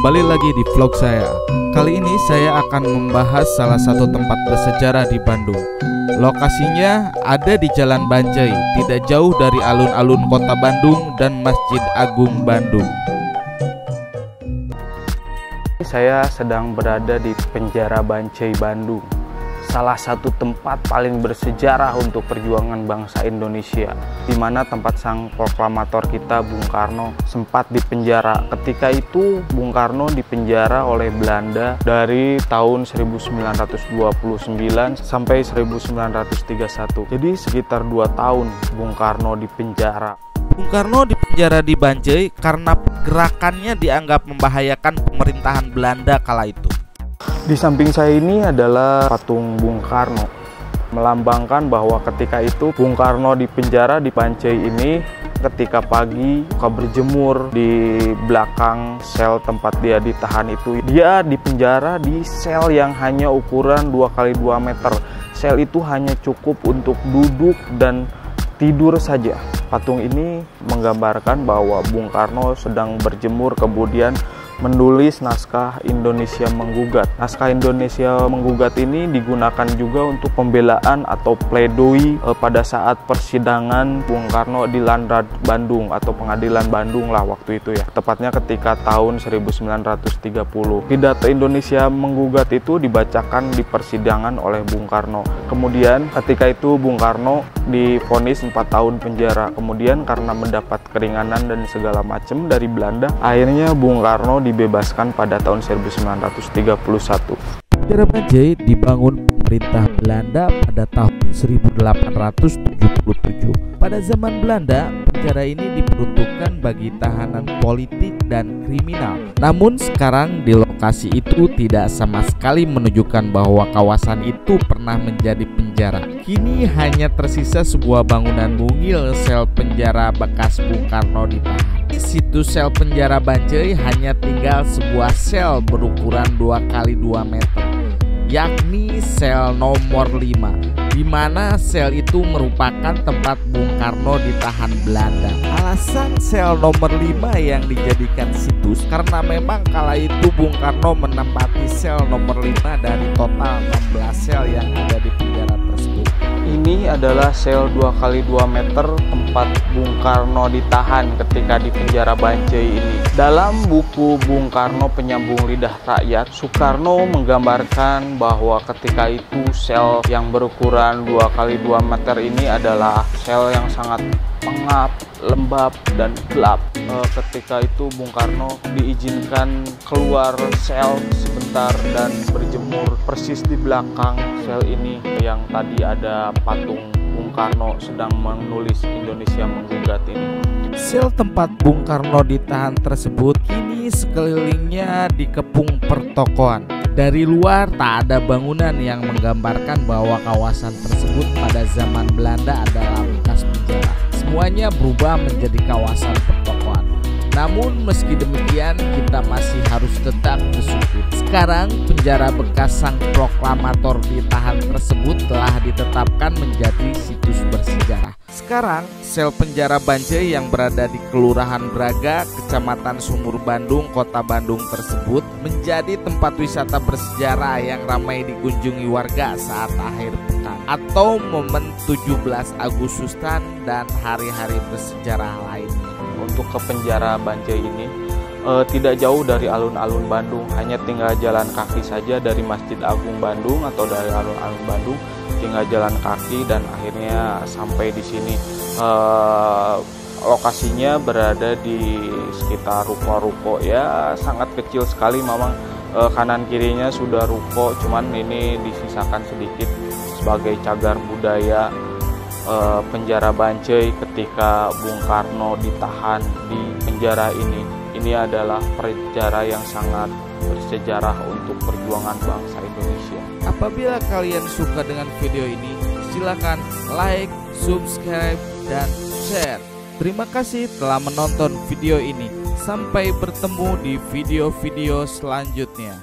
kembali lagi di vlog saya. Kali ini saya akan membahas salah satu tempat bersejarah di Bandung. Lokasinya ada di Jalan Banjai, tidak jauh dari alun-alun kota Bandung dan Masjid Agung Bandung. Saya sedang berada di penjara Banjai Bandung, salah satu tempat paling bersejarah untuk perjuangan bangsa Indonesia, di mana tempat sang proklamator kita Bung Karno sempat dipenjara. Ketika itu Bung Karno dipenjara oleh Belanda dari tahun 1929 sampai 1931. Jadi sekitar 2 tahun Bung Karno dipenjara. Bung Karno dipenjara di Banjai karena gerakannya dianggap membahayakan pemerintahan Belanda kala itu. Di samping saya ini adalah patung Bung Karno, melambangkan bahwa ketika itu Bung Karno di penjara di Banjai ini ketika pagi suka berjemur di belakang sel tempat dia ditahan itu. Dia di penjara di sel yang hanya ukuran 2x2 meter. Sel itu hanya cukup untuk duduk dan tidur saja. Patung ini menggambarkan bahwa Bung Karno sedang berjemur, kemudian menulis naskah Indonesia Menggugat. Naskah Indonesia Menggugat ini digunakan juga untuk pembelaan atau pledoi pada saat persidangan Bung Karno di Landrad Bandung atau Pengadilan Bandung lah waktu itu ya. Tepatnya ketika tahun 1930. Pidato Indonesia Menggugat itu dibacakan di persidangan oleh Bung Karno. Kemudian ketika itu Bung Karno divonis 4 tahun penjara. Kemudian karena mendapat keringanan dan segala macam dari Belanda, akhirnya Bung Karno dibebaskan pada tahun 1931. Penjara Banjai dibangun pemerintah Belanda pada tahun 1877. Pada zaman Belanda, penjara ini diperuntukkan bagi tahanan politik dan kriminal. Namun sekarang di lokasi itu tidak sama sekali menunjukkan bahwa kawasan itu pernah menjadi penjara. Kini hanya tersisa sebuah bangunan mungil sel penjara bekas Bung Karno ditahan. Di situs sel penjara Banjai hanya tinggal sebuah sel berukuran 2x2 meter, yakni sel nomor 5, di mana sel itu merupakan tempat Bung Karno ditahan Belanda. Alasan sel nomor 5 yang dijadikan situs karena memang kala itu Bung Karno menempati sel nomor 5 dari total 16 sel yang ada di penjara tersebut. Ini adalah sel 2x2 meter tempat Bung Karno ditahan ketika di penjara Banjai ini. Dalam buku Bung Karno Penyambung Lidah Rakyat, Soekarno menggambarkan bahwa ketika itu sel yang berukuran 2x2 meter ini adalah sel yang sangat pengap, lembab, dan gelap. Ketika itu Bung Karno diizinkan keluar sel sebentar dan berjemur persis di belakang sel ini yang tadi ada patung Bung Karno sedang menulis Indonesia Menggugat ini. Sel tempat Bung Karno ditahan tersebut kini sekelilingnya dikepung pertokoan. Dari luar tak ada bangunan yang menggambarkan bahwa kawasan tersebut pada zaman Belanda adalah bekas penjara. Semuanya berubah menjadi kawasan pertokoan. Namun meski demikian kita masih harus tetap bersyukur. Sekarang penjara bekas sang proklamator ditahan tersebut telah ditetapkan menjadi situs bersejarah. Sekarang sel penjara Banjai yang berada di Kelurahan Braga, Kecamatan Sumur Bandung, Kota Bandung tersebut menjadi tempat wisata bersejarah yang ramai dikunjungi warga saat akhir pekan atau momen 17 Agustusan dan hari-hari bersejarah lainnya. Untuk ke penjara Banjai ini tidak jauh dari alun-alun Bandung, hanya tinggal jalan kaki saja dari Masjid Agung Bandung atau dari alun-alun Bandung, tinggal jalan kaki dan akhirnya sampai di sini. Lokasinya berada di sekitar ruko-ruko ya, sangat kecil sekali memang. Kanan kirinya sudah ruko, cuman ini disisakan sedikit sebagai cagar budaya penjara Banjai ketika Bung Karno ditahan di penjara ini. Ini adalah penjara yang sangat bersejarah untuk perjuangan bangsa Indonesia. Apabila kalian suka dengan video ini, silakan like, subscribe, dan share. Terima kasih telah menonton video ini. Sampai bertemu di video-video selanjutnya.